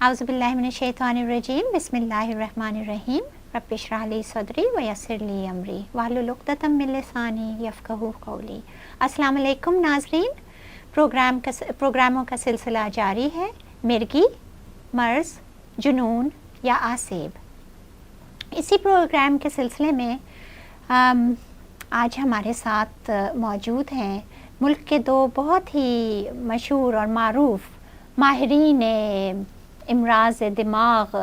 اعوذ باللہ من الشیطان الرجیم بسم اللہ الرحمن الرحیم رب اشرح لی صدری ویسر لی امری واحلل عقدۃ من لسانی یفقہوا قولی۔ السلام علیکم ناظرین، پروگراموں کا سلسلہ جاری ہے، مرگی، مرض، جنون یا آسیب۔ اسی پروگرام کے سلسلے میں آج ہمارے ساتھ موجود ہیں ملک کے دو بہت ہی مشہور اور معروف ماہرین امراض دماغ،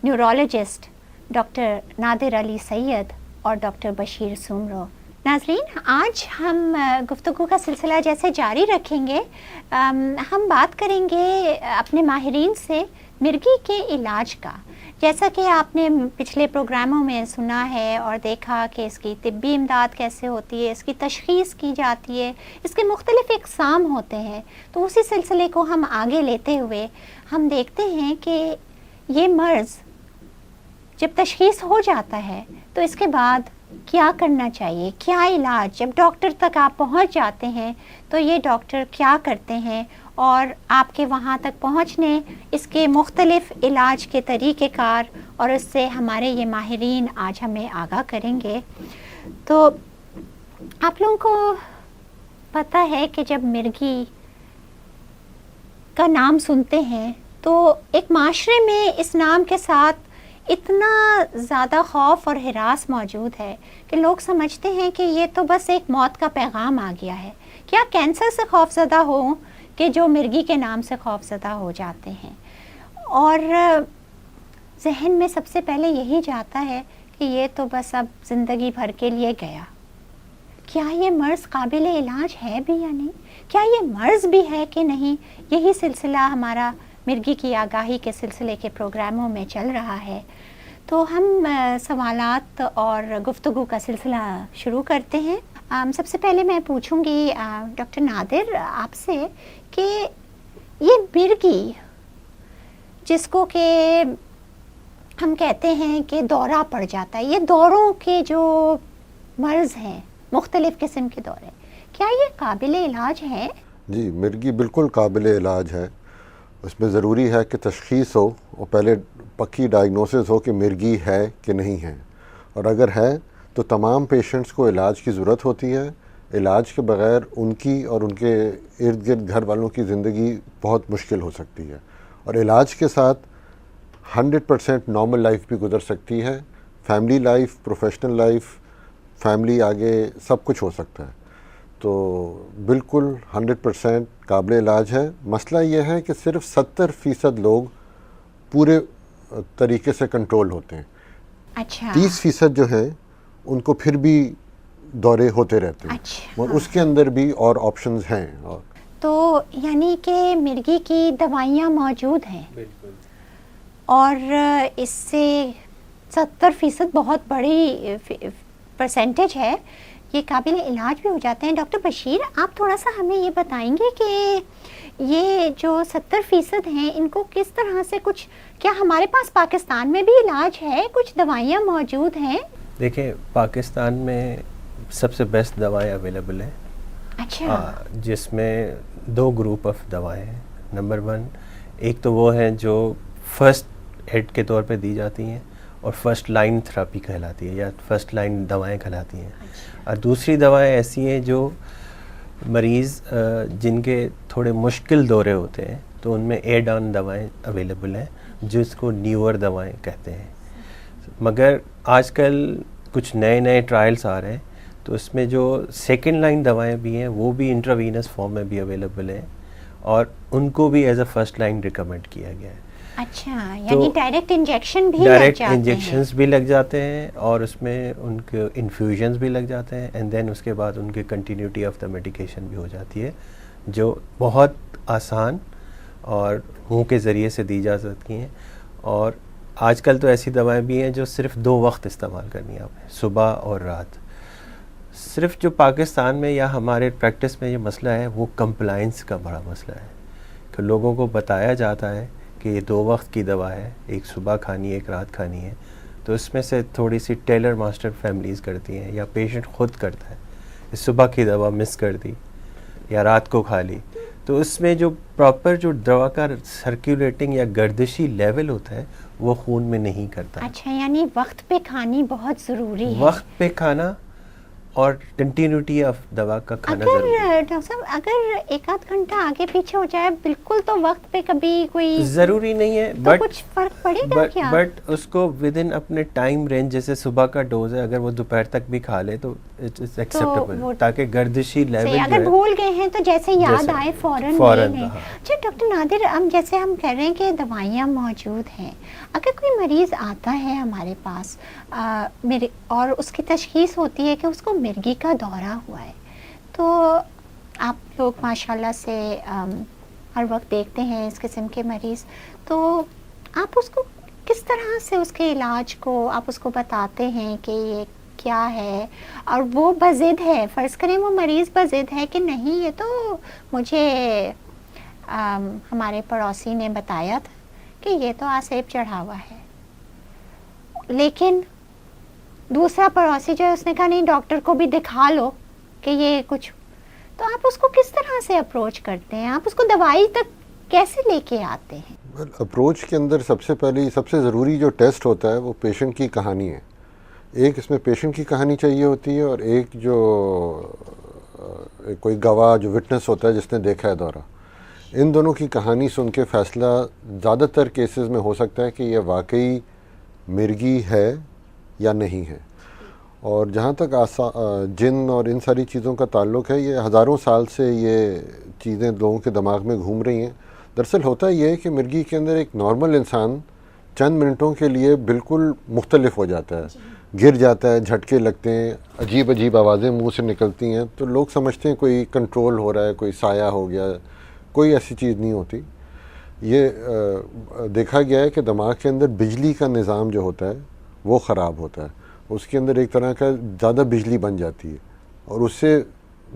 نیورولوجسٹ ڈاکٹر نادر علی سید اور ڈاکٹر بشیر سومرو۔ ناظرین، آج ہم گفتگو کا سلسلہ جیسے جاری رکھیں گے، ہم بات کریں گے اپنے ماہرین سے مرگی کے علاج کا۔ جیسا کہ آپ نے پچھلے پروگراموں میں سنا ہے اور دیکھا کہ اس کی طبی امداد کیسے ہوتی ہے، اس کی تشخیص کی جاتی ہے، اس کے مختلف اقسام ہوتے ہیں، تو اسی سلسلے کو ہم آگے لیتے ہوئے ہم دیکھتے ہیں کہ یہ مرض جب تشخیص ہو جاتا ہے تو اس کے بعد کیا کرنا چاہیے، کیا علاج، جب ڈاکٹر تک آپ پہنچ جاتے ہیں تو یہ ڈاکٹر کیا کرتے ہیں اور آپ کے وہاں تک پہنچنے اس کے مختلف علاج کے طریقہ کار، اور اس سے ہمارے یہ ماہرین آج ہمیں آگاہ کریں گے۔ تو آپ لوگوں کو پتہ ہے کہ جب مرگی کا نام سنتے ہیں تو ایک معاشرے میں اس نام کے ساتھ اتنا زیادہ خوف اور ہراس موجود ہے کہ لوگ سمجھتے ہیں کہ یہ تو بس ایک موت کا پیغام آ گیا ہے۔ کیا کینسر سے خوف زدہ ہوں کہ جو مرگی کے نام سے خوف زدہ ہو جاتے ہیں، اور ذہن میں سب سے پہلے یہی جاتا ہے کہ یہ تو بس اب زندگی بھر کے لیے گیا۔ کیا یہ مرض قابل علاج ہے بھی یا نہیں؟ کیا یہ مرض بھی ہے کہ نہیں؟ یہی سلسلہ ہمارا مرگی کی آگاہی کے سلسلے کے پروگراموں میں چل رہا ہے۔ تو ہم سوالات اور گفتگو کا سلسلہ شروع کرتے ہیں۔ سب سے پہلے میں پوچھوں گی ڈاکٹر نادر آپ سے کہ یہ مرگی جس کو کہ ہم کہتے ہیں کہ دورہ پڑ جاتا ہے، یہ دوروں کے جو مرض ہیں، مختلف قسم کے دورے، کیا یہ قابل علاج ہے؟ جی، مرگی بالکل قابل علاج ہے۔ اس میں ضروری ہے کہ تشخیص ہو اور پہلے پکی ڈائگنوسس ہو کہ مرگی ہے کہ نہیں ہے، اور اگر ہے تو تمام پیشنٹس کو علاج کی ضرورت ہوتی ہے۔ علاج کے بغیر ان کی اور ان کے ارد گرد گھر والوں کی زندگی بہت مشکل ہو سکتی ہے، اور علاج کے ساتھ 100% نارمل لائف بھی گزر سکتی ہے، family life, professional life, family آگے سب کچھ ہو سکتا ہے۔ تو بالکل 100% قابل علاج ہے۔ مسئلہ یہ ہے کہ صرف 70% لوگ پورے طریقے سے کنٹرول ہوتے ہیں۔ اچھا، 30% جو ہیں ان کو پھر بھی دورے ہوتے رہتے ہیں، اور اس کے اندر بھی اور آپشنز ہیں۔ تو یعنی کہ مرگی کی دوائیاں موجود ہیں، اور اس سے 70% بہت بڑی پرسنٹیج ہے، یہ قابل علاج بھی ہو جاتے ہیں۔ ڈاکٹر بشیر، آپ تھوڑا سا ہمیں یہ بتائیں گے کہ یہ جو 70% ہیں ان کو کس طرح سے کیا ہمارے پاس پاکستان میں بھی علاج ہے، کچھ دوائیاں موجود ہیں؟ دیکھیں، پاکستان میں سب سے بیسٹ دوائیں اویلیبل ہیں۔ اچھا، جس میں 2 گروپ آف دوائیں ہیں۔ نمبر 1، ایک تو وہ ہیں جو فرسٹ ایڈ کے طور پہ دی جاتی ہیں اور فرسٹ لائن تھراپی کہلاتی ہے، یا فرسٹ لائن دوائیں کہلاتی ہیں۔ اور دوسری دوائیں ایسی ہیں جو مریض جن کے تھوڑے مشکل دورے ہوتے ہیں تو ان میں ایڈ آن دوائیں اویلیبل ہیں، جس کو نیور دوائیں کہتے ہیں۔ مگر آج کل کچھ نئے ٹرائلز آ رہے ہیں، تو اس میں جو سیکنڈ لائن دوائیں بھی ہیں وہ بھی انٹراوینس فارم میں بھی اویلیبل ہیں، اور ان کو بھی as a first line recommend کیا گیا ہے۔ اچھا، یعنی ڈائریکٹ انجیکشن بھی ڈائریکٹ انجیکشنز بھی لگ جاتے ہیں، اور اس میں ان کے انفیوژنز بھی لگ جاتے ہیں، اینڈ دین اس کے بعد ان کے کنٹینیوٹی آف دا میڈیکیشن بھی ہو جاتی ہے، جو بہت آسان اور منہ کے ذریعے سے دی جا سکتی ہیں۔ اور آج کل تو ایسی دوائیں بھی ہیں جو صرف 2 وقت استعمال کرنی ہے آپ نے، صبح اور رات۔ صرف جو پاکستان میں یا ہمارے پریکٹس میں یہ مسئلہ ہے وہ کمپلائنس کا بڑا مسئلہ ہے، کہ لوگوں کو بتایا جاتا ہے کہ یہ 2 وقت کی دوا ہے، ایک صبح کھانی ہے، ایک رات کھانی ہے، تو اس میں سے تھوڑی سی ٹیلر ماسٹر فیملیز کرتی ہیں، یا پیشنٹ خود کرتا ہے، صبح کی دوا مس کر دی یا رات کو کھا لی، تو اس میں جو پراپر جو دوا کا سرکولیٹنگ یا گردشی لیول ہوتا ہے وہ خون میں نہیں کرتا. اچھا، یعنی وقت پہ کھانی بہت ضروری ہے. وقت پہ کھانا اور کنٹینیوٹی آف دوا کا کھانا ضروری ہے. ڈاکٹر صاحب اگر ایک آدھ گھنٹہ آگے پیچھے ہو جائے بالکل تو وقت پہ کبھی کوئی ضروری نہیں ہے، تو کچھ فرق پڑے گا کیا؟ بٹ اس کو ود ان اپنے ٹائم رینج، جیسے صبح کا ڈوز ہے اگر وہ دوپہر تک بھی کھا لے تو اٹس ایکسیپٹیبل، تاکہ گردشی لیول اگر بھول گئے ہیں تو جیسے یاد آئے فوراً لے لیں. اچھا ڈاکٹر نادر، ہم جیسے ہم کہہ رہے ہیں کہ دوائیاں موجود ہیں، اگر کوئی مریض آتا ہے ہمارے پاس اور اس کی تشخیص ہوتی ہے کہ اس کو مرگی کا دورہ ہوا ہے، تو آپ لوگ ماشاءاللہ سے ہر وقت دیکھتے ہیں اس قسم کے مریض، تو آپ اس کو کس طرح سے اس کے علاج کو آپ اس کو بتاتے ہیں کہ یہ کیا ہے؟ اور وہ بضد ہے، فرض کریں وہ مریض بضد ہے کہ نہیں یہ تو مجھے ہمارے پڑوسی نے بتایا تھا کہ یہ تو آسیب چڑھا ہوا ہے، لیکن دوسرا پڑوسی جو ہے اس نے کہا نہیں ڈاکٹر کو بھی دکھا لو کہ یہ کچھ، تو آپ اس کو کس طرح سے اپروچ کرتے ہیں؟ آپ اس کو دوائی تک کیسے لے کے آتے ہیں؟ اپروچ کے اندر سب سے پہلے سب سے ضروری جو ٹیسٹ ہوتا ہے وہ پیشنٹ کی کہانی ہے. ایک اس میں پیشنٹ کی کہانی چاہیے ہوتی ہے، اور ایک جو کوئی گواہ جو وٹنس ہوتا ہے جس نے دیکھا ہے دورہ. ان دونوں کی کہانی سن کے فیصلہ زیادہ تر کیسز میں ہو سکتا ہے کہ یہ واقعی مرگی ہے یا نہیں ہے. اور جہاں تک جن اور ان ساری چیزوں کا تعلق ہے، یہ ہزاروں سال سے یہ چیزیں لوگوں کے دماغ میں گھوم رہی ہیں. دراصل ہوتا یہ ہے کہ مرگی کے اندر ایک نارمل انسان چند منٹوں کے لیے بالکل مختلف ہو جاتا ہے، گر جاتا ہے، جھٹکے لگتے ہیں، عجیب عجیب آوازیں منہ سے نکلتی ہیں، تو لوگ سمجھتے ہیں کوئی کنٹرول ہو رہا ہے، کوئی سایہ ہو گیا. کوئی ایسی چیز نہیں ہوتی. یہ دیکھا گیا ہے کہ دماغ کے اندر بجلی کا نظام جو ہوتا ہے وہ خراب ہوتا ہے. اس کے اندر ایک طرح کا زیادہ بجلی بن جاتی ہے اور اس سے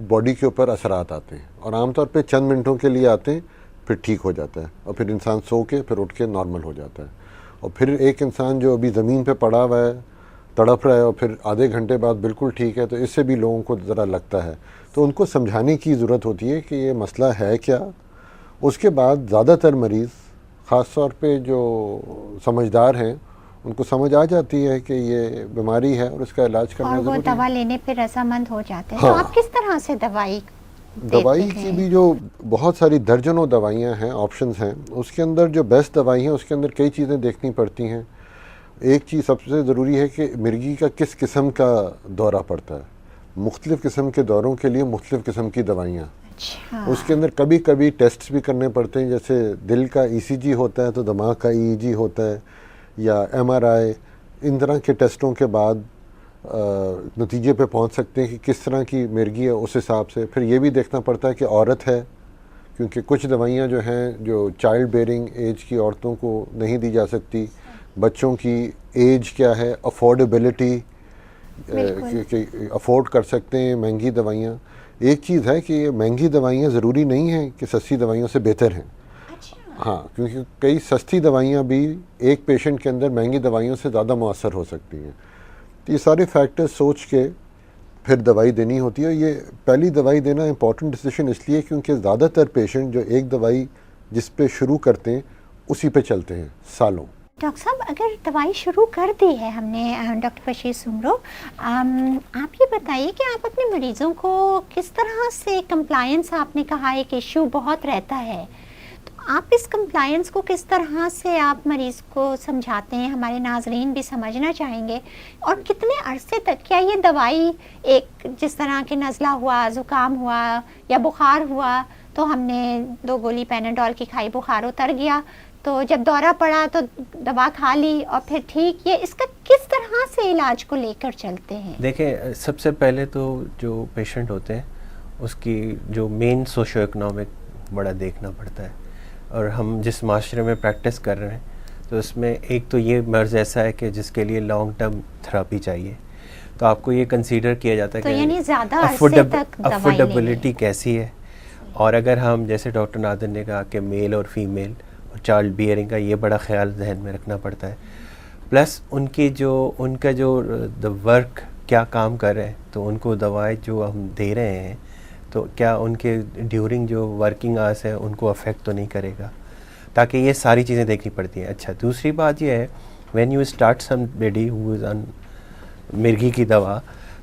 باڈی کے اوپر اثرات آتے ہیں، اور عام طور پہ چند منٹوں کے لیے آتے ہیں، پھر ٹھیک ہو جاتا ہے، اور پھر انسان سو کے پھر اٹھ کے نارمل ہو جاتا ہے. اور پھر ایک انسان جو ابھی زمین پہ پڑا ہوا ہے، تڑپ رہا ہے، اور پھر آدھے گھنٹے بعد بالکل ٹھیک ہے، تو اس سے بھی لوگوں کو ذرا لگتا ہے. تو ان کو سمجھانے کی ضرورت ہوتی ہے کہ یہ مسئلہ ہے کیا. اس کے بعد زیادہ تر مریض، خاص طور پہ جو سمجھدار ہیں، ان کو سمجھ آ جاتی ہے کہ یہ بیماری ہے اور اس کا علاج کرنا ضروری ہے، اور وہ دوا لینے پہ رضامند ہو جاتے ہیں. تو آپ کس طرح سے دوائی کی بھی جو بہت ساری درجنوں دوائیاں ہیں، آپشنز ہیں، اس کے اندر جو بیسٹ دوائی ہیں اس کے اندر کئی چیزیں دیکھنی پڑتی ہیں. ایک چیز سب سے ضروری ہے کہ مرگی کا کس قسم کا دورہ پڑتا ہے. مختلف قسم کے دوروں کے لیے مختلف قسم کی دوائیاں. اس کے اندر کبھی کبھی ٹیسٹس بھی کرنے پڑتے ہیں، جیسے دل کا ای سی جی ہوتا ہے تو دماغ کا ای جی ہوتا ہے، یا ایم آر آئی. ان طرح کے ٹیسٹوں کے بعد نتیجے پہ پہنچ سکتے ہیں کہ کس طرح کی مرگی ہے. اس حساب سے پھر یہ بھی دیکھنا پڑتا ہے کہ عورت ہے، کیونکہ کچھ دوائیاں جو ہیں جو چائلڈ بیئرنگ ایج کی عورتوں کو نہیں دی جا سکتی. بچوں کی ایج کیا ہے، افورڈیبلٹی، کہ افورڈ کر سکتے ہیں مہنگی دوائیاں. ایک چیز ہے کہ یہ مہنگی دوائیاں ضروری نہیں ہیں کہ سستی دوائیوں سے بہتر ہیں. ہاں، کیونکہ کئی سستی دوائیاں بھی ایک پیشنٹ کے اندر مہنگی دوائیوں سے زیادہ مؤثر ہو سکتی ہیں. تو یہ سارے فیکٹر سوچ کے پھر دوائی دینی ہوتی ہے. یہ پہلی دوائی دینا امپورٹنٹ ڈیسیشن اس لیے کیونکہ زیادہ تر پیشنٹ جو ایک دوائی جس پہ شروع کرتے ہیں اسی پہ چلتے ہیں سالوں. ڈاکٹر صاحب اگر دوائی شروع کر دی ہے ہم نے، ڈاکٹر بشیر سمرو، آپ یہ بتائیے کہ آپ اپنے مریضوں کو کس طرح سے کمپلائنس، آپ نے کہا ایک ایشو بہت رہتا ہے، تو آپ اس کمپلائنس کو کس طرح سے آپ مریض کو سمجھاتے ہیں؟ ہمارے ناظرین بھی سمجھنا چاہیں گے. اور کتنے عرصے تک کیا یہ دوائی، ایک جس طرح کہ نزلہ ہوا، زکام ہوا یا بخار ہوا تو ہم نے 2 گولی پیناڈول کی کھائی، بخار اتر گیا، تو جب دورہ پڑا تو دوا کھا لی اور پھر ٹھیک، یہ اس کا کس طرح سے علاج کو لے کر چلتے ہیں؟ دیکھیں، سب سے پہلے تو جو پیشنٹ ہوتے ہیں اس کی جو مین سوشو اکنامک بڑا دیکھنا پڑتا ہے. اور ہم جس معاشرے میں پریکٹس کر رہے ہیں تو اس میں ایک تو یہ مرض ایسا ہے کہ جس کے لیے لانگ ٹرم تھراپی چاہیے، تو آپ کو یہ کنسیڈر کیا جاتا ہے کہ یعنی زیادہ عرصے تک افورڈیبلٹی کیسی ہے. اور اگر ہم جیسے ڈاکٹر نادر نے کہا کہ میل اور فیمیل اور چائلڈ بیئرنگ کا، یہ بڑا خیال ذہن میں رکھنا پڑتا ہے. پلس ان کا جو ورک کیا کام کر رہے ہیں، تو ان کو دوائیں جو ہم دے رہے ہیں تو تو کیا ان کے ڈیورنگ جو ورکنگ آورس ہے ان کو افیکٹ تو نہیں کرے گا, تاکہ یہ ساری چیزیں دیکھنی پڑتی ہیں. اچھا دوسری بات یہ ہے, when you start some Bedi ہو از آن مرگی کی دوا,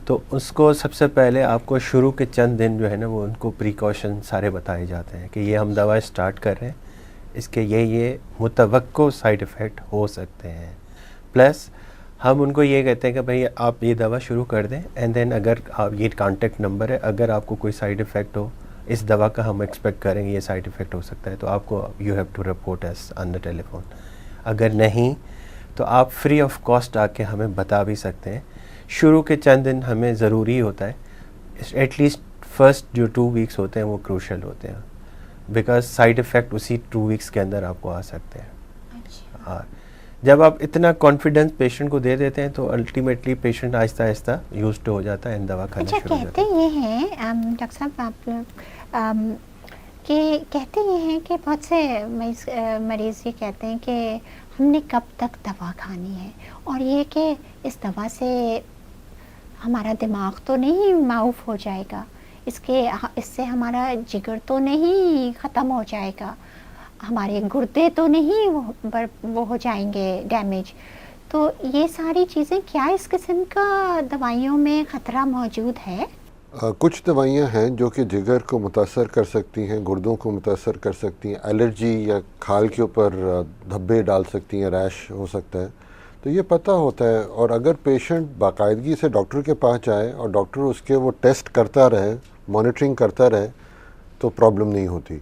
تو اس کو سب سے پہلے آپ کو شروع کے چند دن جو ہے نا وہ ان کو پریکاشن سارے بتائے جاتے ہیں کہ یہ ہم دوا اسٹارٹ کر رہے ہیں, اس کے یہ متوقع سائیڈ افیکٹ ہو سکتے ہیں. پلس ہم ان کو یہ کہتے ہیں کہ بھئی آپ یہ دوا شروع کر دیں, اینڈ دین اگر آپ یہ کانٹیکٹ نمبر ہے, اگر آپ کو کوئی سائیڈ افیکٹ ہو اس دوا کا ہم ایکسپیکٹ کریں گے یہ سائیڈ افیکٹ ہو سکتا ہے, تو آپ کو you have to report us on the telephone. اگر نہیں تو آپ فری آف کاسٹ آ کے ہمیں بتا بھی سکتے ہیں. شروع کے چند دن ہمیں ضروری ہوتا ہے, ایٹ لیسٹ فرسٹ جو 2 ویکس ہوتے ہیں وہ کروشل ہوتے ہیں, بیکاز سائیڈ افیکٹ اسی 2 ویکس کے اندر آپ کو آ سکتے ہیں. اور جب آپ اتنا کانفیڈنس پیشنٹ کو دے دیتے ہیں تو الٹیمیٹلی پیشنٹ آہستہ آہستہ یوزڈ ہو جاتا ہے, دوا کھانا شروع ہو جاتا ہے. کہتے یہ ہیں ڈاکٹر صاحب آپ لوگ کہ کہتے یہ ہیں کہ بہت سے مریض یہ کہتے ہیں کہ ہم نے کب تک دوا کھانی ہے, اور یہ کہ اس دوا سے ہمارا دماغ تو نہیں معاف ہو جائے گا, اس سے ہمارا جگر تو نہیں ختم ہو جائے گا, ہمارے گردے تو نہیں وہ ہو جائیں گے ڈیمیج. تو یہ ساری چیزیں کیا اس قسم کا دوائیوں میں خطرہ موجود ہے؟ کچھ دوائیاں ہیں جو کہ جگر کو متاثر کر سکتی ہیں, گردوں کو متاثر کر سکتی ہیں, الرجی یا کھال کے اوپر دھبے ڈال سکتی ہیں, ریش ہو سکتا ہے. تو یہ پتہ ہوتا ہے, اور اگر پیشنٹ باقاعدگی سے ڈاکٹر کے پاس جائے اور ڈاکٹر اس کے وہ ٹیسٹ کرتا رہے, مانیٹرنگ کرتا رہے, تو پرابلم نہیں ہوتی.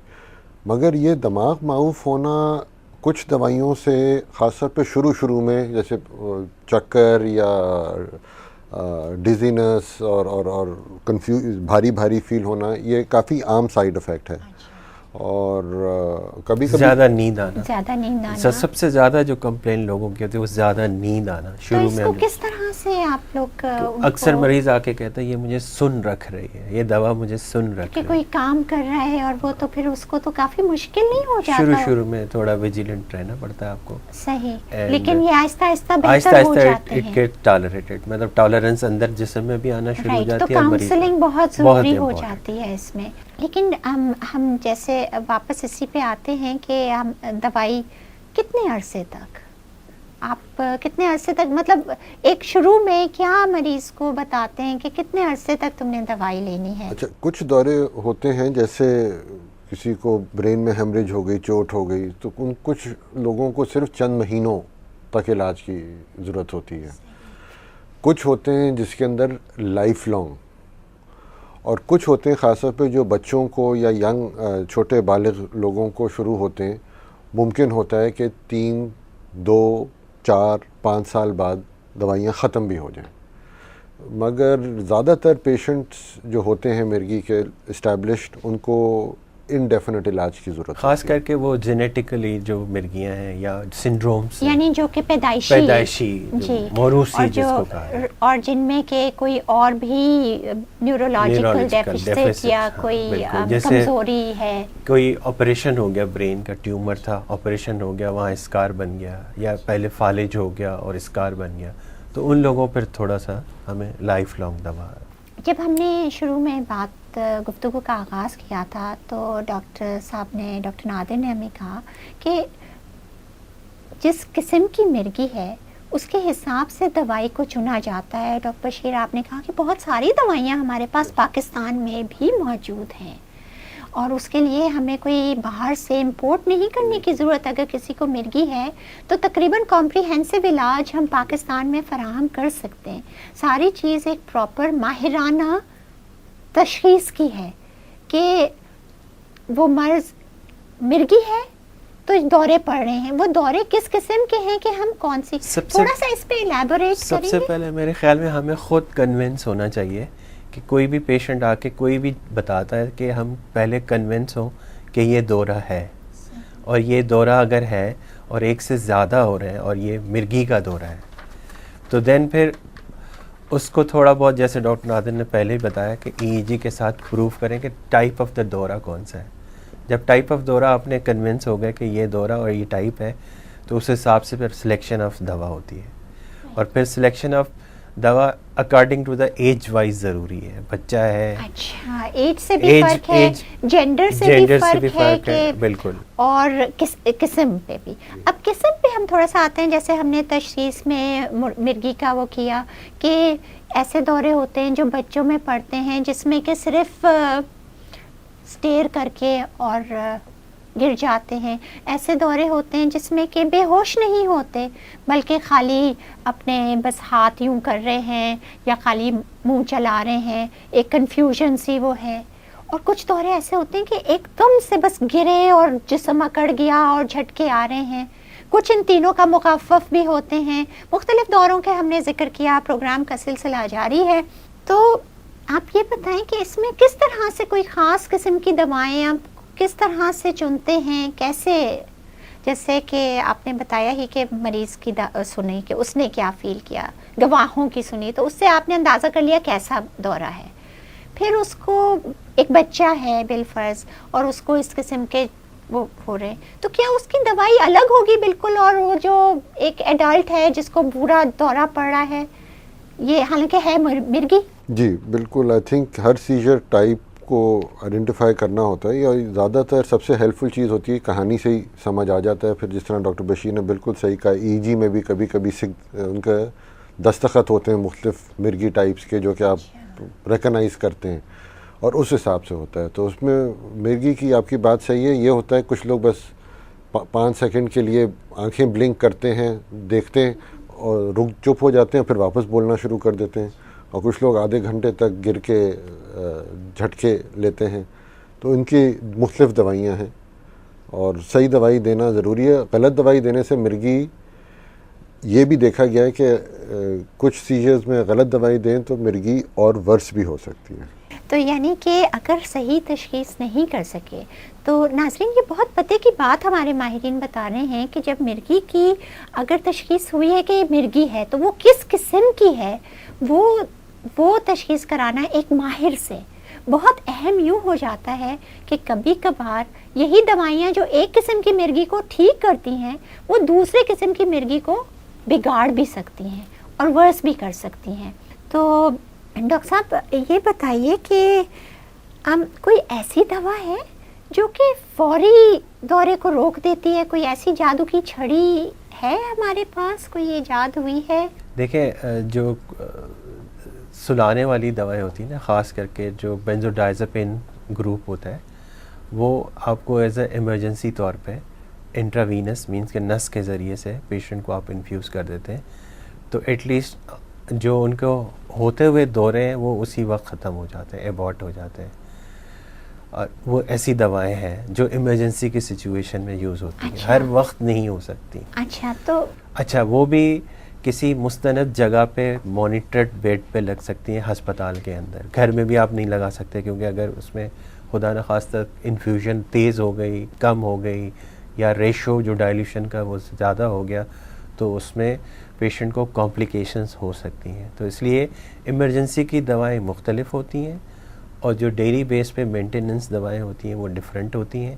مگر یہ دماغ معاف ہونا کچھ دوائیوں سے خاص طور پہ شروع میں, جیسے چکر یا ڈیزینس اور کنفیوز بھاری فیل ہونا, یہ کافی عام سائیڈ افیکٹ ہے. اور کبھی زیادہ نیند آنا سب سے زیادہ جو کمپلین لوگوں کی ہوتی ہے وہ زیادہ نیند آنا. شروع میں تو کس طرح سے آپ لوگ اکثر مریض آ کے کہتے ہیں یہ مجھے سن رکھ رہی ہے, یہ دوا مجھے سن رکھ رہی ہے. کوئی کام کر رہا ہے اور وہ تو پھر اس کو تو کافی مشکل نہیں ہو جاتا, شروع میں تھوڑا ویجیلنٹ رہنا پڑتا ہے آپ کو. صحیح, لیکن یہ آہستہ آہستہ بہتر ہو جاتے ہیں. اٹ گیٹ ٹالریٹڈ, مطلب ٹالرنس اندر جسم میں بھی آنا شروع ہو جاتی ہے. تو کاؤنسلنگ بہت ضروری ہو جاتی ہے اس میں. لیکن ہم جیسے واپس اسی پہ آتے ہیں کہ ہم دوائی کتنے عرصے تک, آپ کتنے عرصے تک, مطلب ایک شروع میں کیا مریض کو بتاتے ہیں کہ کتنے عرصے تک تم نے دوائی لینی ہے؟ اچھا, کچھ دورے ہوتے ہیں, جیسے کسی کو برین میں ہیمریج ہو گئی, چوٹ ہو گئی, تو کچھ لوگوں کو صرف چند مہینوں تک علاج کی ضرورت ہوتی ہے. کچھ ہوتے ہیں جس کے اندر لائف لانگ, اور کچھ ہوتے ہیں خاص طور پہ جو بچوں کو یا ینگ چھوٹے بالغ لوگوں کو شروع ہوتے ہیں, ممکن ہوتا ہے کہ 3, 2, 4, 5 سال بعد دوائیاں ختم بھی ہو جائیں. مگر زیادہ تر پیشنٹس جو ہوتے ہیں مرگی کے اسٹیبلشڈ, ان کو انڈیفینٹ علاج کی ضرورت ہے, خاص کر کے وہ جینیٹیکلی جو مرگیاں ہیں یا سنڈرومس, یعنی جو کہ پیدائشی موروثی جس کو کہا ہے, اور جن میں کہ کوئی اور بھی نیورولوجیکل ڈیفیسٹ یا کوئی کمزوری ہے, کوئی آپریشن ہو گیا, برین کا ٹیومر تھا, آپریشن ہو گیا, وہاں اسکار بن گیا, یا پہلے فالج ہو گیا اور اسکار بن گیا, تو ان لوگوں پر تھوڑا سا ہمیں لائف لانگ دوا. جب ہم نے شروع میں گفتگو کا آغاز کیا تھا تو ڈاکٹر صاحب نے, ڈاکٹر نادر نے ہمیں کہا کہ جس قسم کی مرگی ہے اس کے حساب سے دوائی کو چنا جاتا ہے. ڈاکٹر بشیر, آپ نے کہا کہ بہت ساری دوائیاں ہمارے پاس پاکستان میں بھی موجود ہیں, اور اس کے لیے ہمیں کوئی باہر سے امپورٹ نہیں کرنے کی ضرورت. اگر کسی کو مرگی ہے تو تقریباً کمپریہنسو علاج ہم پاکستان میں فراہم کر سکتے ہیں. ساری چیز ایک پراپر ماہرانہ تشخیص کی ہے کہ وہ مرض مرگی ہے تو دورے پڑ رہے ہیں. وہ دورے کس قسم کے ہیں کہ ہم کون سی, تھوڑا سا اس پہ الیبوریٹ کریں گے؟ سب سے پہلے میرے خیال میں ہمیں خود کنونس ہونا چاہیے کہ کوئی بھی پیشنٹ آ کے کوئی بھی بتاتا ہے کہ ہم پہلے کنونس ہوں کہ یہ دورہ ہے, اور یہ دورہ اگر ہے اور ایک سے زیادہ ہو رہے ہیں اور یہ مرگی کا دورہ ہے, تو دین پھر اس کو تھوڑا بہت, جیسے ڈاکٹر نادر نے پہلے ہی بتایا, کہ EEG کے ساتھ پروف کریں کہ ٹائپ آف دا دورہ کون سا ہے. جب ٹائپ آف دورہ آپ نے کنونس ہو گئے کہ یہ دورہ اور یہ ٹائپ ہے, تو اس حساب سے پھر سلیکشن آف دوا ہوتی ہے, اور پھر سلیکشن آف دوا according to the age wise ضروری ہے. بچہ ہے, اچھا ایج سے بھی فرق ہے, جینڈر سے بھی فرق ہے کہ بالکل, اور قسم پہ بھی. اب قسم پہ ہم تھوڑا سا آتے ہیں, جیسے ہم نے تشخیص میں مرگی کا وہ کیا کہ ایسے دورے ہوتے ہیں جو بچوں میں پڑتے ہیں جس میں کہ صرف سٹیر کر کے اور گر جاتے ہیں. ایسے دورے ہوتے ہیں جس میں کہ بے ہوش نہیں ہوتے بلکہ خالی اپنے بس ہاتھ یوں کر رہے ہیں یا خالی منہ چلا رہے ہیں, ایک کنفیوژن سی وہ ہے. اور کچھ دورے ایسے ہوتے ہیں کہ ایک دم سے بس گرے اور جسم اکڑ گیا اور جھٹکے آ رہے ہیں. کچھ ان تینوں کا مخفف بھی ہوتے ہیں. مختلف دوروں کے ہم نے ذکر کیا, پروگرام کا سلسلہ جاری ہے. تو آپ یہ بتائیں کہ اس میں کس طرح سے کوئی خاص قسم کی دوائیں آپ کس طرح سے چنتے ہیں, کیسے؟ جیسے کہ آپ نے بتایا ہی کہ مریض کی سنی کہ اس نے کیا فیل کیا, گواہوں کی سنی, تو اس سے آپ نے اندازہ کر لیا کیسا دورہ ہے. پھر اس کو ایک بچہ ہے بالفرض اور اس کو اس قسم کے وہ ہو رہے, تو کیا اس کی دوائی الگ ہوگی بالکل, اور وہ جو ایک ایڈلٹ ہے جس کو برا دورہ پڑ رہا ہے, یہ حالانکہ ہے مرگی؟ جی بالکل. I think Hare seizure type کو آئیڈینٹیفائی کرنا ہوتا ہے, یا زیادہ تر سب سے ہیلپ فل چیز ہوتی ہے کہانی سے ہی سمجھ آ جاتا ہے. پھر جس طرح ڈاکٹر بشیر نے بالکل صحیح کہا, ای جی میں بھی کبھی کبھی ان کا دستخط ہوتے ہیں مختلف مرگی ٹائپس کے جو کہ آپ ریکگنائز کرتے ہیں اور اس حساب سے ہوتا ہے. تو اس میں مرگی کی آپ کی بات صحیح ہے. یہ ہوتا ہے کچھ لوگ بس 5 سیکنڈ کے لیے آنکھیں بلنک کرتے ہیں, دیکھتے ہیں اور چپ ہو جاتے ہیں, پھر واپس بولنا شروع کر دیتے ہیں. اور کچھ لوگ آدھے گھنٹے تک گر کے جھٹکے لیتے ہیں. تو ان کی مختلف دوائیاں ہیں اور صحیح دوائی دینا ضروری ہے. غلط دوائی دینے سے مرگی, یہ بھی دیکھا گیا ہے کہ کچھ سیجرز میں غلط دوائی دیں تو مرگی اور ورس بھی ہو سکتی ہے. تو یعنی کہ اگر صحیح تشخیص نہیں کر سکے تو ناظرین یہ بہت پتے کی بات ہمارے ماہرین بتا رہے ہیں کہ جب مرگی کی اگر تشخیص ہوئی ہے کہ یہ مرگی ہے تو وہ کس قسم کی ہے, وہ تشخیص کرانا ایک ماہر سے بہت اہم یوں ہو جاتا ہے کہ کبھی کبھار یہی دوائیاں جو ایک قسم کی مرگی کو ٹھیک کرتی ہیں وہ دوسرے قسم کی مرگی کو بگاڑ بھی سکتی ہیں اور ورس بھی کر سکتی ہیں. تو ڈاکٹر صاحب یہ بتائیے کہ کوئی ایسی دوا ہے جو کہ فوری دورے کو روک دیتی ہے, کوئی ایسی جادو کی چھڑی ہے ہمارے پاس, کوئی ایجاد ہوئی ہے؟ دیکھیں جو سلانے والی دوائیں ہوتی ہیں نا, خاص کر کے جو بینزوڈائزپین گروپ ہوتا ہے, وہ آپ کو ایز اے ایمرجنسی طور پہ انٹراوینس مینس کہ نس کے ذریعے سے پیشنٹ کو آپ انفیوز کر دیتے ہیں, تو ایٹ لیسٹ جو ان کو ہوتے ہوئے دورے ہیں وہ اسی وقت ختم ہو جاتے ہیں, ایبارٹ ہو جاتے ہیں. اور وہ ایسی دوائیں ہیں جو ایمرجنسی کی سچویشن میں یوز ہوتی ہیں, ہر وقت نہیں ہو سکتی. اچھا وہ بھی کسی مستند جگہ پہ مانیٹرڈ بیڈ پہ لگ سکتی ہیں ہسپتال کے اندر. گھر میں بھی آپ نہیں لگا سکتے کیونکہ اگر اس میں خدا نخواستہ انفیوژن تیز ہو گئی, کم ہو گئی, یا ریشو جو ڈائلیوشن کا وہ زیادہ ہو گیا تو اس میں پیشنٹ کو کمپلیکیشنز ہو سکتی ہیں. تو اس لیے ایمرجنسی کی دوائیں مختلف ہوتی ہیں اور جو ڈیلی بیس پہ مینٹیننس دوائیں ہوتی ہیں وہ ڈفرینٹ ہوتی ہیں,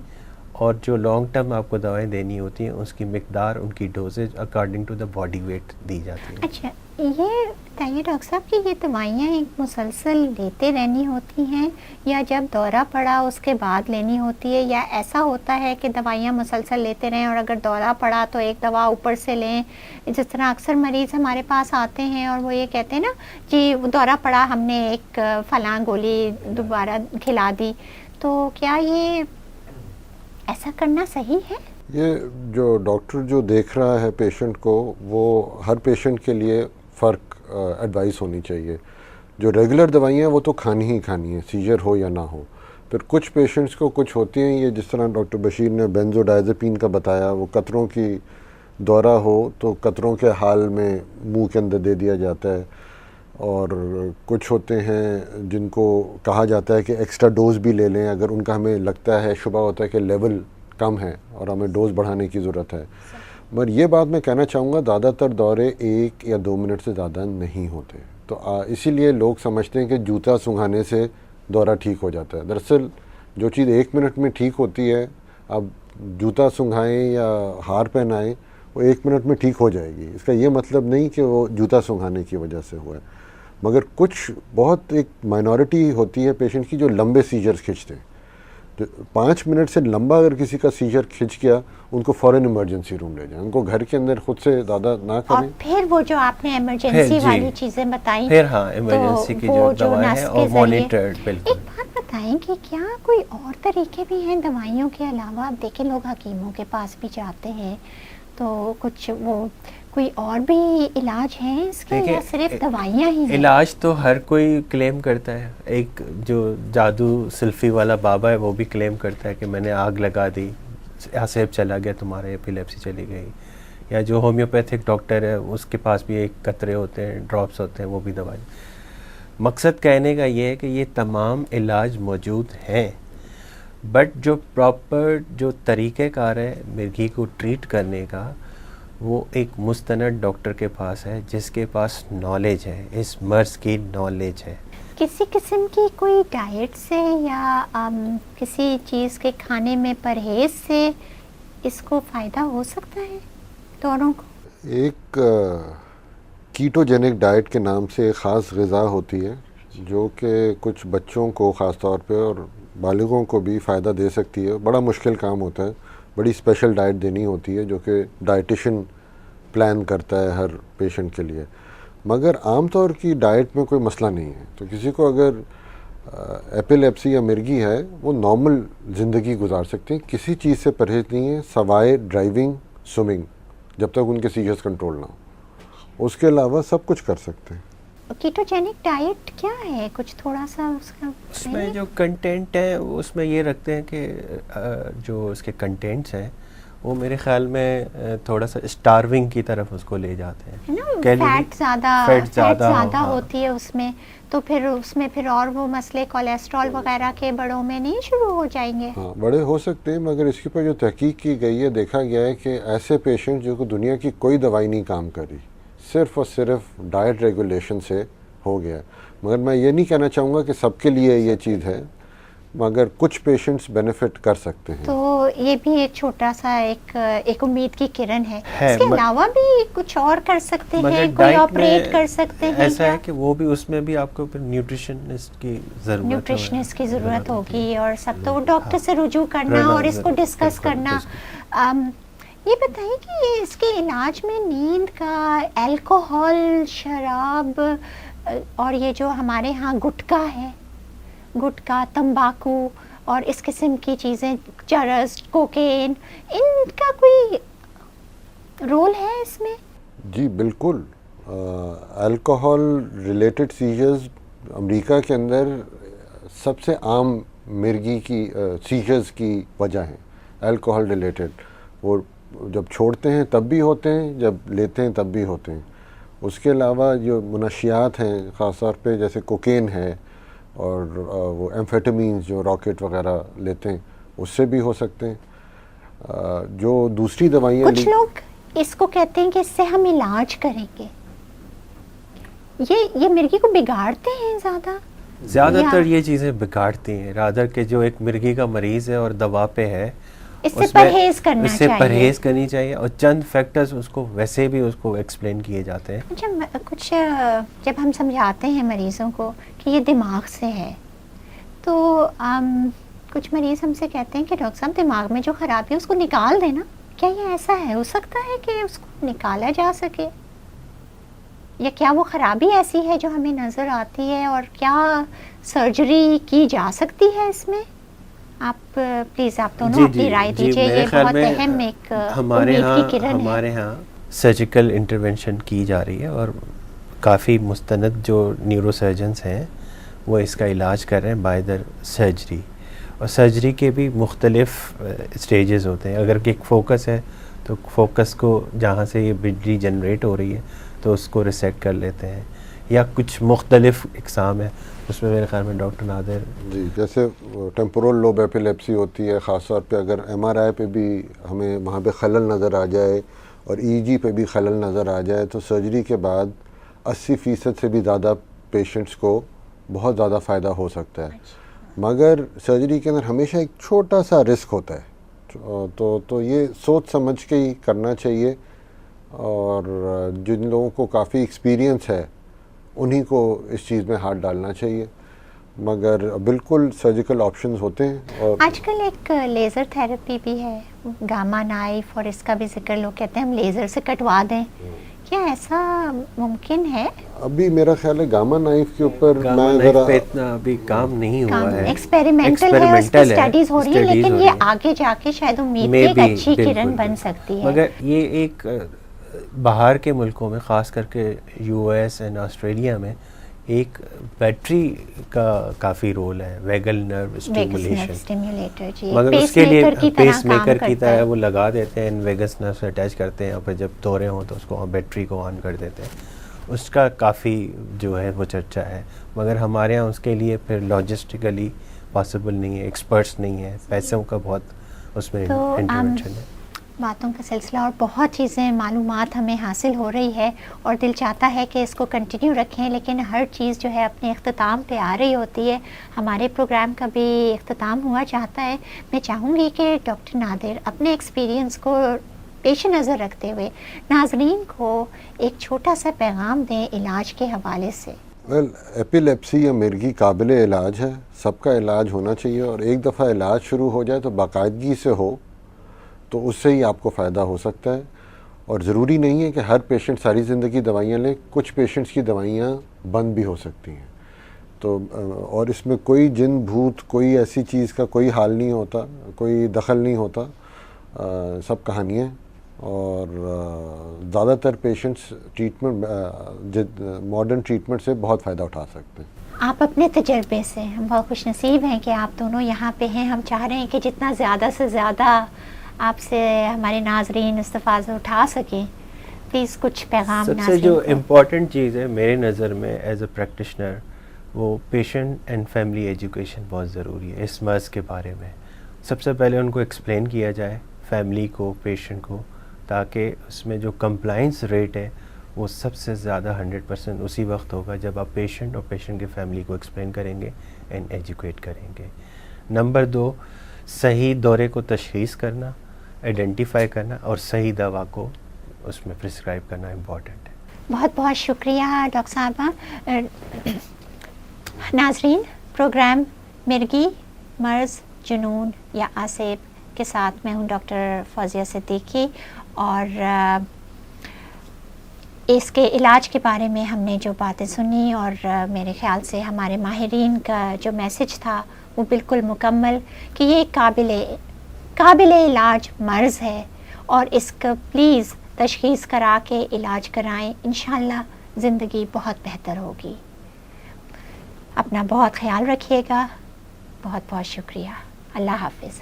اور جو لانگ ٹرم آپ کو دوائیں دینی ہوتی ہیں اس کی مقدار, ان کی dosage according to the body weight دی جاتی ہے. اچھا یہ بتائیے ڈاکٹر صاحب کہ یہ دوائیاں ایک مسلسل لیتے رہنی ہوتی ہیں یا جب دورہ پڑا اس کے بعد لینی ہوتی ہے, یا ایسا ہوتا ہے کہ دوائیاں مسلسل لیتے رہیں اور اگر دورہ پڑا تو ایک دوا اوپر سے لیں؟ جس طرح اکثر مریض ہمارے پاس آتے ہیں اور وہ یہ کہتے ہیں نا جی دورہ پڑا ہم نے ایک فلاں گولی دوبارہ کھلا دی, تو کیا یہ ایسا کرنا صحیح ہے؟ یہ جو ڈاکٹر جو دیکھ رہا ہے پیشنٹ کو, وہ ہر پیشنٹ کے لیے فرق ایڈوائس ہونی چاہیے. جو ریگولر دوائیاں وہ تو کھانی ہی کھانی ہے, سیجر ہو یا نہ ہو. پھر کچھ پیشنٹس کو کچھ ہوتی ہیں, یہ جس طرح ڈاکٹر بشیر نے بینزوڈائزپین کا بتایا, وہ قطروں کی دورہ ہو تو قطروں کے حال میں منہ کے اندر دے دیا جاتا ہے. اور کچھ ہوتے ہیں جن کو کہا جاتا ہے کہ ایکسٹرا ڈوز بھی لے لیں اگر ان کا ہمیں لگتا ہے, شبہ ہوتا ہے کہ لیول کم ہے اور ہمیں ڈوز بڑھانے کی ضرورت ہے. مگر یہ بات میں کہنا چاہوں گا, زیادہ تر دورے 1 یا 2 منٹ سے زیادہ نہیں ہوتے. تو اسی لیے لوگ سمجھتے ہیں کہ جوتا سنگھانے سے دورہ ٹھیک ہو جاتا ہے. دراصل جو چیز 1 منٹ میں ٹھیک ہوتی ہے, آپ جوتا سنگھائیں یا ہار پہنائیں, وہ 1 منٹ میں ٹھیک ہو جائے گی. اس کا یہ مطلب نہیں کہ وہ جوتا سنگھانے کی وجہ سے ہوا ہے, مگر کچھ بہت ایک مائنورٹی ہوتی ہے پیشنٹ کی جو لمبے سیجرز کھنچتے ہیں. تو 5 منٹ سے لمبا اگر کسی کا سیجر کھنچ گیا, ان کو فوراً ایمرجنسی روم لے جائیں, ان کو گھر کے اندر خود سے زیادہ نہ کریں. اور پھر وہ جو آپ نے ایمرجنسی والی چیزیں بتائیں, پھر ہاں ایمرجنسی کی جو دوائیں ہیں اور مانیٹرڈ. بالکل. ایک بات بتائیں کہ کیا کوئی اور طریقے بھی ہیں دوائیوں کے علاوہ؟ آپ دیکھیں لوگ حکیموں کے پاس بھی جاتے ہیں, تو کچھ وہ کوئی اور بھی علاج ہیں اس کے, یا صرف دوائیاں ہی ہیں؟ علاج تو ہر کوئی کلیم کرتا ہے. ایک جو جادو سلفی والا بابا ہے وہ بھی کلیم کرتا ہے کہ میں نے آگ لگا دی, آسیب چلا گیا, تمہارے ایپیلیپسی چلی گئی. یا جو ہومیوپیتھک ڈاکٹر ہے اس کے پاس بھی ایک قطرے ہوتے ہیں, ڈراپس ہوتے ہیں, وہ بھی دوائی. مقصد کہنے کا یہ ہے کہ یہ تمام علاج موجود ہیں, بٹ جو پراپر جو طریقہ کار ہے مرگی کو ٹریٹ کرنے کا, وہ ایک مستند ڈاکٹر کے پاس ہے جس کے پاس نالج ہے, اس مرض کی نالج ہے. کسی قسم کی کوئی ڈائٹ سے یا کسی چیز کے کھانے میں پرہیز سے اس کو فائدہ ہو سکتا ہے دونوں کو؟ ایک کیٹوجینک ڈائٹ کے نام سے ایک خاص غذا ہوتی ہے جو کہ کچھ بچوں کو خاص طور پہ اور بالغوں کو بھی فائدہ دے سکتی ہے. بڑا مشکل کام ہوتا ہے, بڑی اسپیشل ڈائٹ دینی ہوتی ہے جو کہ ڈائٹیشن پلان کرتا ہے ہر پیشنٹ کے لیے. مگر عام طور کی ڈائٹ میں کوئی مسئلہ نہیں ہے. تو کسی کو اگر ایپیلیپسی یا مرگی ہے وہ نارمل زندگی گزار سکتے ہیں, کسی چیز سے پرہیز نہیں ہے سوائے ڈرائیونگ, سوئمنگ, جب تک ان کے سیجرز کنٹرول نہ ہو. اس کے علاوہ سب کچھ کر سکتے ہیں. کیٹوجینک ڈائٹ کیا ہے؟ کچھ تھوڑا سا اس میں جو کنٹینٹ ہے اس میں یہ رکھتے ہیں کہ جو اس کے کنٹینٹس ہیں وہ میرے خیال میں تھوڑا سا اسٹارونگ کی طرف اس کو لے جاتے ہیں. فیٹ زیادہ ہوتی ہے اس میں, تو پھر اس میں پھر اور وہ مسئلے کولیسٹرول وغیرہ کے بڑوں میں نہیں شروع ہو جائیں گے؟ ہاں بڑے ہو سکتے ہیں, مگر اس کے اوپر جو تحقیق کی گئی ہے دیکھا گیا ہے کہ ایسے پیشنٹ جو کہ دنیا کی کوئی دوائی نہیں کام کری, صرف اور صرف ڈائٹ ریگولیشن سے ہو گیا. مگر میں یہ نہیں کہنا چاہوں گا کہ سب کے لیے یہ چیز ہے, مگر کچھ پیشنٹس بینیفٹ کر سکتے ہیں. تو یہ بھی ایک چھوٹا سا ایک امید کی کرن ہے. اس کے علاوہ بھی کچھ اور کر سکتے ہیں, کوئی آپریٹ کر سکتے ہیں؟ ایسا ہے کہ وہ بھی اس میں بھی آپ کو نیوٹریشنسٹ کی ضرورت ہوگی, اور سب تو وہ ڈاکٹر سے رجوع کرنا اور اس کو ڈسکس کرنا. یہ بتائیے کہ اس کے علاج میں نیند کا, الکوہول, شراب, اور یہ جو ہمارے ہاں گٹکا ہے, گٹکا, تمباکو اور اس قسم کی چیزیں, چرس, کوکین, ان کا کوئی رول ہے اس میں؟ جی بالکل. الکوہول ریلیٹڈ سیجرز امریکہ کے اندر سب سے عام مرگی کی سیجرز کی وجہ ہیں الکوہول ریلیٹڈ. وہ جب چھوڑتے ہیں تب بھی ہوتے ہیں, جب لیتے ہیں تب بھی ہوتے ہیں. اس کے علاوہ جو منشیات ہیں خاص طور پہ جیسے کوکین ہے اور وہ ایمفیٹامینز جو راکٹ وغیرہ لیتے ہیں اس سے بھی ہو سکتے ہیں. جو دوسری دوائیاں کچھ لوگ اس کو کہتے ہیں کہ اس سے ہم علاج کریں گے, یہ مرغی کو بگاڑتے ہیں زیادہ تر یہ چیزیں بگاڑتی ہیں. رادر کہ جو ایک مرغی کا مریض ہے اور دوا پہ ہے, اس سے پرہیز کرنا چاہیے, اس سے پرہیز کرنی چاہیے, اور چند فیکٹرز اس کو ویسے بھی اس کو ایکسپلین کیے جاتے ہیں. اچھا, کچھ جب ہم سمجھاتے ہیں مریضوں کو کہ یہ دماغ سے ہے, تو کچھ مریض ہم سے کہتے ہیں کہ ڈاکٹر صاحب دماغ میں جو خرابی ہے اس کو نکال دینا. کیا یہ ایسا ہے, ہو سکتا ہے کہ اس کو نکالا جا سکے, یا کیا وہ خرابی ایسی ہے جو ہمیں نظر آتی ہے, اور کیا سرجری کی جا سکتی ہے اس میں؟ آپ پلیز آپ دونوں اپنی رائے دیجیے. یہ بہت اہم ایک امید کی کرن ہے. ہمارے ہاں سرجیکل انٹرونشن کی جا رہی ہے, اور کافی مستند جو نیورو سرجنز ہیں وہ اس کا علاج کر رہے ہیں بائی در سرجری. اور سرجری کے بھی مختلف اسٹیجز ہوتے ہیں. اگر ایک فوکس ہے تو فوکس کو جہاں سے یہ بجلی جنریٹ ہو رہی ہے تو اس کو ریسیٹ کر لیتے ہیں, یا کچھ مختلف اقسام ہے. اس میں میرے خیال میں ڈاکٹر نادر جی, جیسے ٹیمپورل لوب ایپیلیپسی ہوتی ہے, خاص طور پہ اگر ایم آر آئی پہ بھی ہمیں وہاں پہ خلل نظر آ جائے اور ای جی پہ بھی خلل نظر آ جائے, تو سرجری کے بعد 80% سے بھی زیادہ پیشنٹس کو بہت زیادہ فائدہ ہو سکتا ہے. مگر سرجری کے اندر ہمیشہ ایک چھوٹا سا رسک ہوتا ہے, تو یہ سوچ سمجھ کے ہی کرنا چاہیے اور جن لوگوں کو کافی ایکسپیرینس ہے انہی کو اس چیز میں ہاتھ ڈالنا چاہیے، مگر بالکل سرجیکل آپشنز ہوتے ہیں. اور آج کل ایک لیزر تھراپی بھی ہے، گاما نائف، اور اس کا بھی ذکر لوگ کہتے ہیں ہم لیزر سے کٹوا دیں، کیا ایسا ممکن ہے؟ ابھی میرا خیال ہے گاما نائف کے اوپر گاما میں نائف ذرا پہ اتنا ابھی کام نہیں ہوا ہے، ایکسپیریمنٹل ہے، اس پہ اسٹڈیز ہو رہی ہیں، لیکن یہ آگے جا کے شاید امید کی ایک اچھی کرن بن سکتی ہے. مگر یہ ایک باہر کے ملکوں میں، خاص کر کے یو ایس اینڈ آسٹریلیا میں، ایک بیٹری کا کافی رول ہے، ویگل نرو اسٹیمولیشن، مگر اس کے لیے پیس میکر کی طرح وہ لگا دیتے ہیں، ویگس نرو سے اٹیچ کرتے ہیں، اور پھر جب دورے ہوں تو اس کو بیٹری کو آن کر دیتے ہیں. اس کا کافی جو ہے وہ چرچا ہے، مگر ہمارے ہاں اس کے لیے پھر لاجسٹیکلی پاسبل نہیں ہے، ایکسپرٹس نہیں ہے، پیسوں کا بہت اس میں انٹرونشن ہے. باتوں کا سلسلہ اور بہت چیزیں، معلومات ہمیں حاصل ہو رہی ہے، اور دل چاہتا ہے کہ اس کو کنٹینیو رکھیں، لیکن ہر چیز جو ہے اپنے اختتام پہ آ رہی ہوتی ہے. ہمارے پروگرام کا بھی اختتام ہوا چاہتا ہے. میں چاہوں گی کہ ڈاکٹر نادر اپنے ایکسپیرینس کو پیش نظر رکھتے ہوئے ناظرین کو ایک چھوٹا سا پیغام دیں علاج کے حوالے سے. ایپیلیپسی یا مرگی قابل علاج ہے، سب کا علاج ہونا چاہیے، اور ایک دفعہ علاج شروع ہو جائے تو باقاعدگی سے ہو تو اس سے ہی آپ کو فائدہ ہو سکتا ہے. اور ضروری نہیں ہے کہ ہر پیشنٹ ساری زندگی دوائیاں لیں، کچھ پیشنٹس کی دوائیاں بند بھی ہو سکتی ہیں. تو اور اس میں کوئی جن بھوت، کوئی ایسی چیز کا کوئی حال نہیں ہوتا، کوئی دخل نہیں ہوتا، سب کہانیاں. اور زیادہ تر پیشنٹس ٹریٹمنٹ ماڈرن ٹریٹمنٹ سے بہت فائدہ اٹھا سکتے ہیں. آپ اپنے تجربے سے، ہم بہت خوش نصیب ہیں کہ آپ دونوں یہاں پہ ہیں. ہم چاہ رہے ہیں کہ جتنا زیادہ سے زیادہ آپ سے ہمارے ناظرین استفادہ اٹھا سکیں. پلیز کچھ پیغام سب سے جو امپورٹنٹ چیز ہے میرے نظر میں ایز اے پریکٹیشنر، وہ پیشنٹ اینڈ فیملی ایجوکیشن بہت ضروری ہے. اس مرض کے بارے میں سب سے پہلے ان کو ایکسپلین کیا جائے، فیملی کو، پیشنٹ کو، تاکہ اس میں جو کمپلائنس ریٹ ہے وہ سب سے زیادہ 100% اسی وقت ہوگا جب آپ پیشنٹ اور پیشنٹ کی فیملی کو ایکسپلین کریں گے اینڈ ایجوکیٹ کریں گے. نمبر 2، صحیح دورے کو تشخیص کرنا، آئیڈینٹیفائی کرنا، اور صحیح دوا کو اس میں پرسکرائب کرنا امپورٹنٹ ہے. بہت بہت شکریہ ڈاکٹر صاحبہ. ناظرین، پروگرام مرگی، مرض، جنون یا آسیب کے ساتھ میں ہوں ڈاکٹر فوزیہ صدیقی، اور اس کے علاج کے بارے میں ہم نے جو باتیں سنی، اور میرے خیال سے ہمارے ماہرین کا جو میسج تھا وہ بالکل مکمل، کہ یہ قابل علاج مرض ہے، اور اس کا پلیز تشخیص کرا کے علاج کرائیں. انشاءاللہ زندگی بہت بہتر ہوگی. اپنا بہت خیال رکھیے گا. بہت بہت شکریہ. اللہ حافظ.